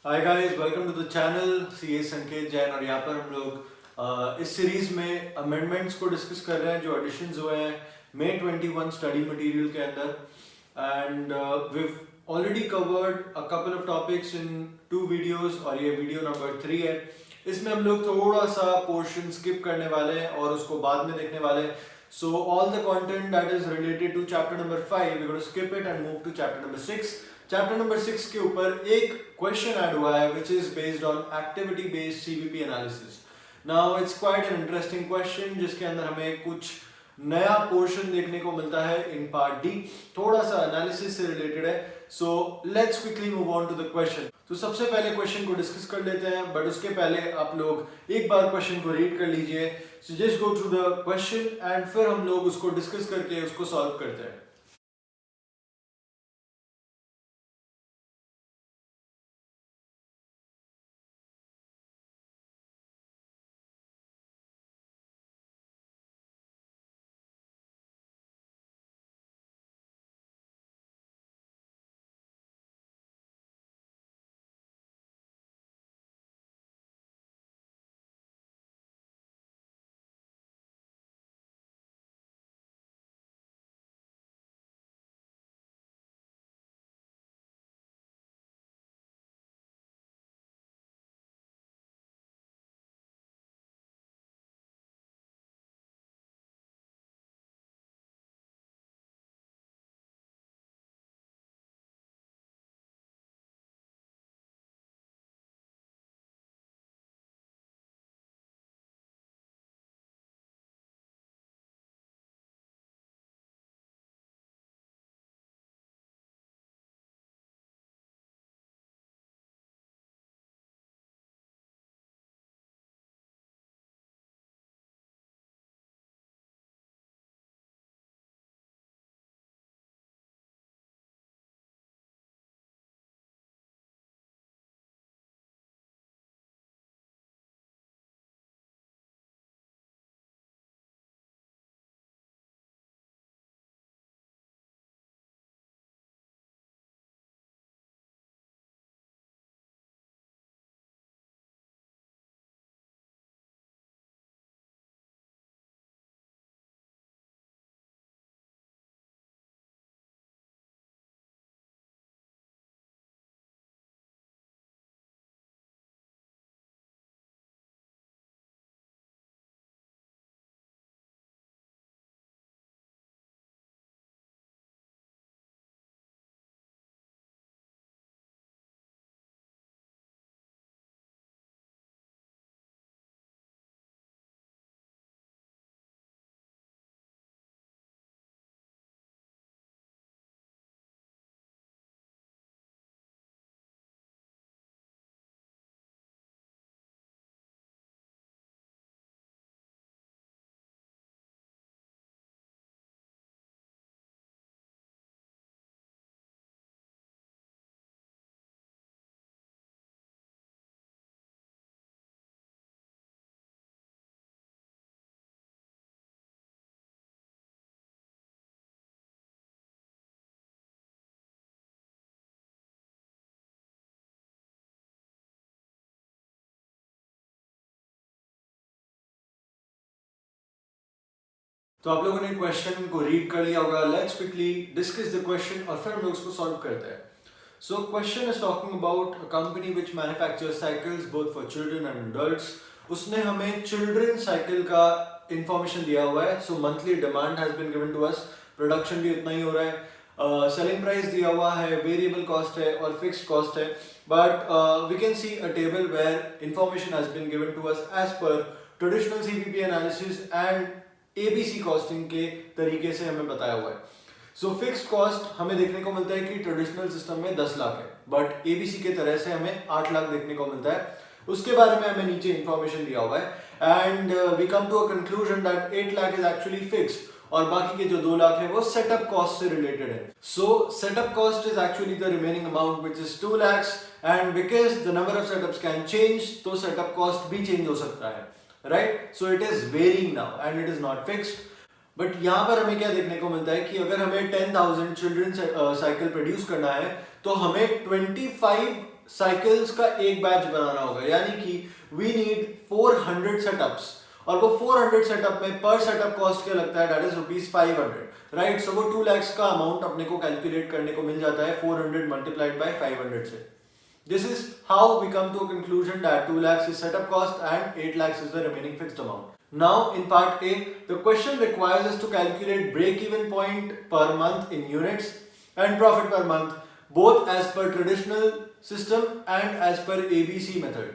Hi guys, welcome to the channel CA Sanket Jain. और यहाँ पर हम लोग इस सीरीज में अमेंडमेंट्स को डिस्कस कर रहे हैं जो एडिशंस हुए हैं मई 21 स्टडी मटेरियल के अंदर। And we've already covered a couple of topics in 2 videos और ये वीडियो नंबर 3 है। इसमें हम लोग थोड़ा सा पोर्शन स्किप करने वाले हैं और उसको बाद में देखने वाले हैं। So all the content that is related to chapter number 5 we're going to skip it and move to chapter number 6। Chapter number 6 के ऊपर एक क्वेश्चन ऐड हुआ है which is based on activity based CVP analysis. Now it's quite an interesting question जिसके अंदर हमें कुछ नया पोर्शन देखने को मिलता है इन पार्ट डी, थोड़ा सा एनालिसिस से रिलेटेड है। So let's quickly move on to the question. तो सबसे पहले क्वेश्चन को डिस्कस कर लेते हैं, बट उसके पहले आप लोग एक बार क्वेश्चन को रीड कर लीजिए। So just go through the question and फिर हम लोग उसको डिस्कस करके उसको सॉल्व करते हैं। तो आप लोगों ने क्वेश्चन को रीड कर लिया होगा। Let's quickly discuss the question और फिर हम लोग उसको सॉल्व करते हैं। So question is talking about a company which manufactures cycles both for children and adults. उसने हमें चिल्ड्रन साइकिल का इंफॉर्मेशन दिया हुआ है। So monthly demand has been given to us, production भी उतना ही हो रहा है, सेलिंग प्राइस दिया हुआ है, वेरिएबल कॉस्ट है और फिक्स्ड कॉस्ट है। But we can see a table where information has been given to us as per traditional CVP analysis and ABC costing के तरीके से हमें बताया हुआ है। सो फिक्स्ड कॉस्ट हमें देखने को मिलता है कि ट्रेडिशनल सिस्टम में 10 लाख है, बट एबीसी के तरह से हमें 8 लाख देखने को मिलता है। उसके बारे में हमें नीचे इंफॉर्मेशन दिया हुआ है and we come to a conclusion that 8 lakh is actually fixed और बाकी के जो 2 लाख है वो सेटअप कॉस्ट से रिलेटेड है। So setup cost is actually the remaining amount which is 2 lakhs and because the number of setups can change तो setup cost भी चेंज हो सकता है, right. So it is varying now and it is not fixed. But यहाँ पर हमें क्या देखने को मिलता है कि अगर हमें 10,000 चिल्ड्रन साइकिल प्रोड्यूस करना है तो हमें 25 साइकिल्स का एक बैच बनाना होगा, यानी कि वी नीड 400 सेटअप्स, और वो 400 सेटअप में पर सेटअप कॉस्ट क्या लगता है, दैट इज ₹500, राइट। सो वो 2 lakhs का अमाउंट अपने को कैलकुलेट करने को मिल जाता है 400 मल्टीप्लाइड बाय 500 से। This is how we come to a conclusion that 2 lakhs is setup cost and 8 lakhs is the remaining fixed amount. Now in part A, the question requires us to calculate break-even point per month in units and profit per month, both as per traditional system and as per ABC method.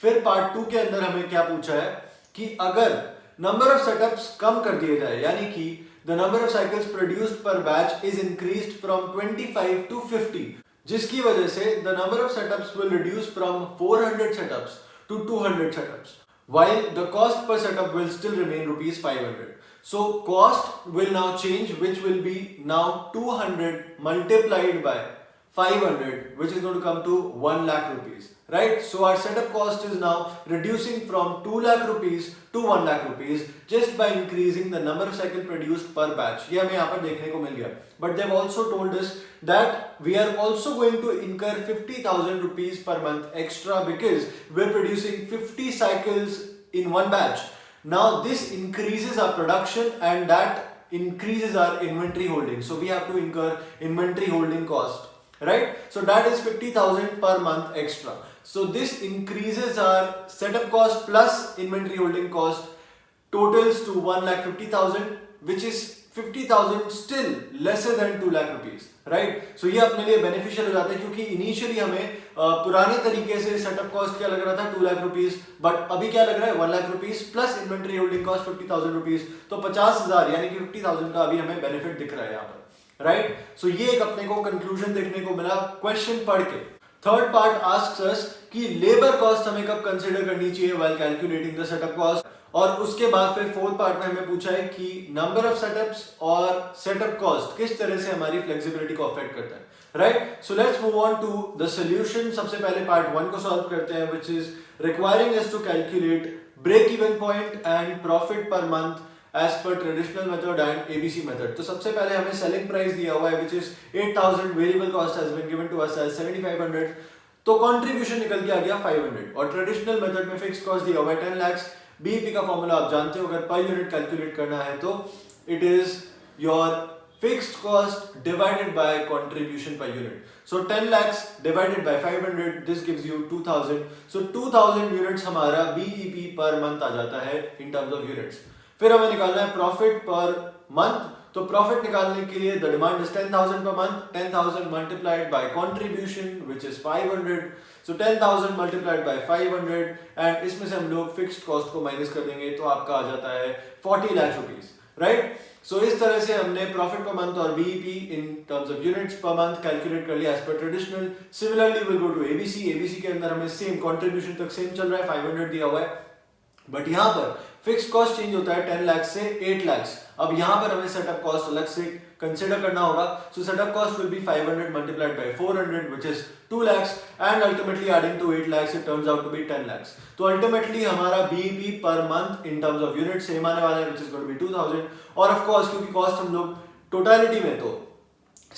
फिर part 2 के अंदर हमें क्या पूछा है कि अगर number of setups कम कर दिए जाए, यानी कि the number of cycles produced per batch is increased from 25 to 50, जिसकी वजह से the number of setups will reduce from 400 setups to 200 setups, while the cost per setup will still remain ₹500. So cost will now change, which will be now 200 multiplied by 500, which is going to come to 1 lakh rupees, right? So our setup cost is now reducing from 2 lakh rupees to 1 lakh rupees just by increasing the number of cycle produced per batch. ये हमें यहाँ पर देखने को मिल गया. But they've also told us that we are also going to incur 50,000 rupees per month extra because we're producing 50 cycles in one batch. Now this increases our production and that increases our inventory holding. So we have to incur inventory holding cost, right? So that is 50,000 per month extra. So this increases our setup cost plus inventory holding cost totals to 1,50,000, which is 50,000 still lesser than 2 lakh rupees, right? So ये अपने लिए beneficial हो जाता है क्योंकि initially हमें पुराने तरीके से setup cost क्या लग रहा था 2 lakh rupees, but अभी क्या लग रहा है 1 lakh rupees plus inventory holding cost 50,000 rupees, तो 50,000 यानी कि 50,000 का अभी हमें benefit दिख रहा है यहाँ पर, right? So ये एक अपने को conclusion देखने को मिला question पढ़ के. Third part asks us कि labor cost हमें कब consider करनी चाहिए while calculating the setup cost, और उसके बाद फिर फोर्थ पार्ट में हमें पूछा है कि नंबर ऑफ सेटअप्स और सेटअप कॉस्ट किस तरह से हमारी फ्लेक्सिबिलिटी को अफेक्ट करता है, right? So let's move on to the solution. सबसे पहले पार्ट 1 को सॉल्व करते हैं, which is requiring us to calculate break even point and profit per month as per traditional method and ABC method. तो सबसे पहले हमें सेलिंग प्राइस दिया हुआ है which is 8,000, variable cost has been given to us as 7,500, तो contribution निकल के आ गया 500, और ट्रेडिशनल मेथड में फिक्स्ड कॉस्ट दिया हुआ है 10 lakhs. बीईपी का फॉर्मूला आप जानते हो, अगर पर यूनिट कैलकुलेट करना है तो it is your fixed cost divided by contribution per unit. So 10 lakhs divided by 500, this gives you 2000. So 2000 units हमारा बीईपी पर मंथ आ जाता है इन टर्म्स ऑफ यूनिट्स. फिर हमें निकालना है प्रॉफिट पर मंथ. तो प्रॉफिट निकालने के लिए the demand is 10,000 per month, 10,000 multiplied by contribution which is 500. So 10,000 multiplied by 500 and इसमें से हम लोग फिक्स्ड कॉस्ट को माइनस कर देंगे तो आपका आ जाता है 40 लाख रुपीस, राइट? सो इस तरह से हमने प्रॉफिट पर मंथ और BEP in terms of units per month calculate कर लिया as per traditional. Similarly will go to ABC. ABC के अंदर हमें सेम कंट्रीब्यूशन तक सेम चल रहा है, 500 दिया हुआ है, बट यहाँ पर फिक्स्ड कॉस्ट चेंज होता है 10 लाख से 8 lakhs. अब यहाँ पर हमें सेटअप कॉस्ट अलग से कंसीडर करना होगा. So setup cost will be 500 multiplied by 400 which is 2 lakhs and ultimately adding to 8 lakhs it turns out to be 10 lakhs. तो अल्टीमेटली हमारा BEP per month in terms of unit same आने वाला है which is going to be 2000. और of course क्योंकि cost हम लोग totality में तो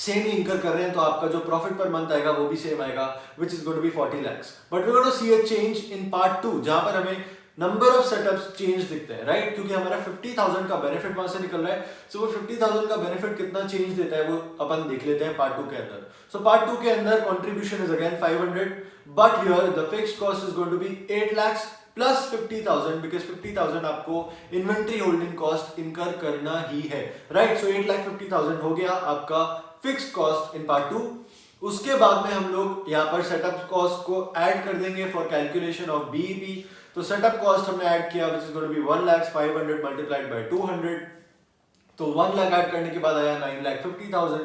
सेम ही इंकर कर रहे हैं तो आपका जो प्रॉफिट पर मंथ आएगा वो भी सेम आएगा which is going to be 40 lakhs. But we going to see a change in part 2 जहां पर हमें नंबर ऑफ सेटअप्स चेंज दिखते हैं, राइट? क्योंकि हमारा 50,000 का बेनिफिट वहां से निकल रहा है. सो वो 50,000 का बेनिफिट कितना चेंज देता है वो अपन देख लेते हैं पार्ट 2 के अंदर. सो पार्ट 2 के अंदर contribution is again 500, but here the fixed cost is going to be 8 lakhs plus 50,000 because 50,000 आपको इन्वेंट्री होल्डिंग कॉस्ट इनकर करना ही है, राइट? सो 8,50,000 हो गया आपका फिक्स्ड कॉस्ट इन पार्ट 2. उसके बाद में हम लोग यहाँ पर सेटअप कॉस्ट को ऐड कर देंगे फॉर कैलकुलेशन ऑफ बीईपी. तो सेटअप कॉस्ट हमने ऐड किया which is going to be 1,500 multiplied by 200. तो 1 लाख ऐड करने के बाद आया 9,50,000.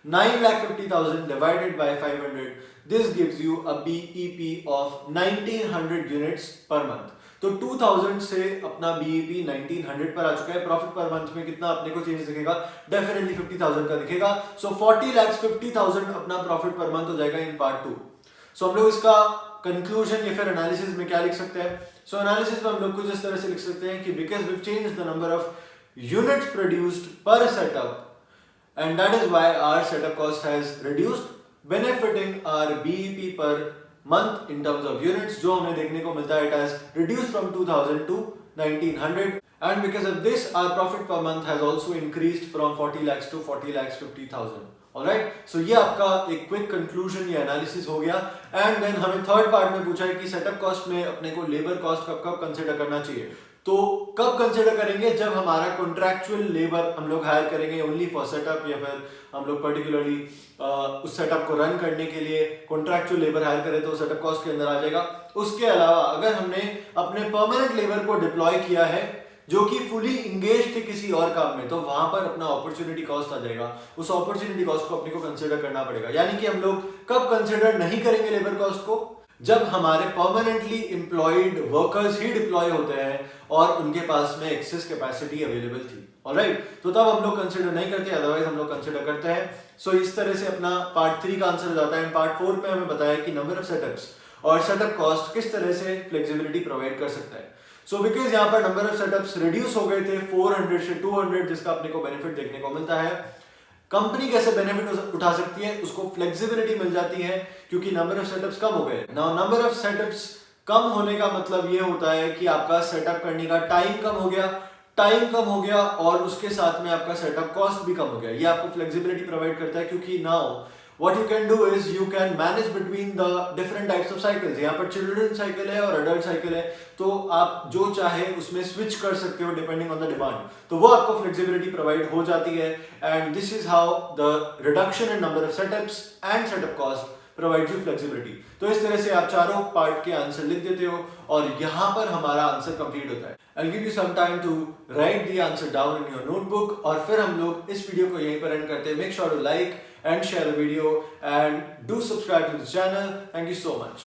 9,50,000 divided by 500, this gives you a BEP of 1,900 units per month. तो 2000 से अपना बीईपी 1,900 पर आ चुका है. प्रॉफिट पर मंथ में कितना अपने को चेंज दिखेगा? डेफिनेटली 50,000 का दिखेगा. सो 40 lakhs 50,000 अपना प्रॉफिट पर मंथ हो जाएगा इन पार्ट 2. सो हम लोग इसका कंक्लूजन या फिर एनालिसिस में क्या लिख सकते हैं? सो एनालिसिस में हम लोग कुछ इस तरह से लिख सकते हैं कि because we change the number of units produced per setup and that is why our setup cost has reduced, benefiting our BEP per month in terms of units, जो हमें देखने को मिलता है, it has reduced from 2000 to 1900, and because of this our profit per month has also increased from 40 lakhs to 40 lakhs 50,000. Alright, so ये आपका एक quick conclusion या एनालिसिस हो गया. एंड देन हमें थर्ड पार्ट में पूछा है कि सेटअप कॉस्ट में अपने को लेबर कॉस्ट कब कब कंसिडर करना चाहिए. तो कब कंसिडर करेंगे, जब हमारा कॉन्ट्रैक्चुअल लेबर हम लोग हायर करेंगे ओनली फॉर सेटअप, या फिर हम लोग पर्टिकुलरली उस सेटअप को रन करने के लिए कॉन्ट्रैक्चुअल लेबर हायर करें तो सेटअप कॉस्ट के अंदर आ जाएगा. उसके अलावा अगर हमने अपने परमानेंट लेबर को डिप्लॉय किया है जो कि फुली इंगेज थे किसी और काम में, तो वहां पर अपना अपॉर्चुनिटी कॉस्ट आ जाएगा. उस अपॉर्चुनिटी कॉस्ट को अपने को कंसिडर करना पड़ेगा. यानी कि हम लोग कब कंसिडर नहीं करेंगे लेबर कॉस्ट को, जब हमारे परमानेंटली एम्प्लॉयड वर्कर्स ही डिप्लॉय होते हैं और उनके पास में एक्सेस कैपेसिटी अवेलेबल थी. ऑलराइट, तो तब हम लोग कंसिडर नहीं करते, अदरवाइज हम लोग कंसिडर करते हैं. सो इस तरह से अपना पार्ट 3 का आंसर हो जाता है. पार्ट 4 में हमें बताया कि नंबर ऑफ सेटअप्स और सेटअप कॉस्ट किस तरह से फ्लेक्सिबिलिटी प्रोवाइड कर सकता है. सो बिकॉज यहाँ पर नंबर ऑफ सेटअप्स रिड्यूस हो गए थे 400 से 200, जिसका अपने को बेनिफिट देखने को मिलता है. कंपनी कैसे बेनिफिट उठा सकती है, उसको फ्लेक्सिबिलिटी मिल जाती है क्योंकि नंबर ऑफ सेटअप्स कम हो गए. नाउ नंबर ऑफ सेटअप्स कम होने का मतलब ये होता है कि आपका सेटअप करने का टाइम कम हो गया, और उसके साथ में आपका सेटअप कॉस्ट भी कम हो गया. ये आपको फ्लेक्सिबिलिटी प्रोवाइड करता है क्योंकि now what you can do is you can manage between the different types of cycles. यहाँ पर चिल्ड्रन साइकिल है और अडल्ट साइकिल है, तो आप जो चाहे उसमें स्विच कर सकते हो डिपेंडिंग ऑन द डिमांड. तो वो आपको फ्लेक्सिबिलिटी प्रोवाइड हो जाती है. And this is how the reduction in number of setups and setup cost provide you flexibility. तो इस तरह से आप चारों पार्ट के आंसर लिख देते हो और यहाँ पर हमारा आंसर कंप्लीट होता है. I'll give you some time to write the answer down in your notebook, और फिर हम लोग इस वीडियो को यहीं पर एंड करते हैं. Make sure to like and share the video and do subscribe to the channel. Thank you so much.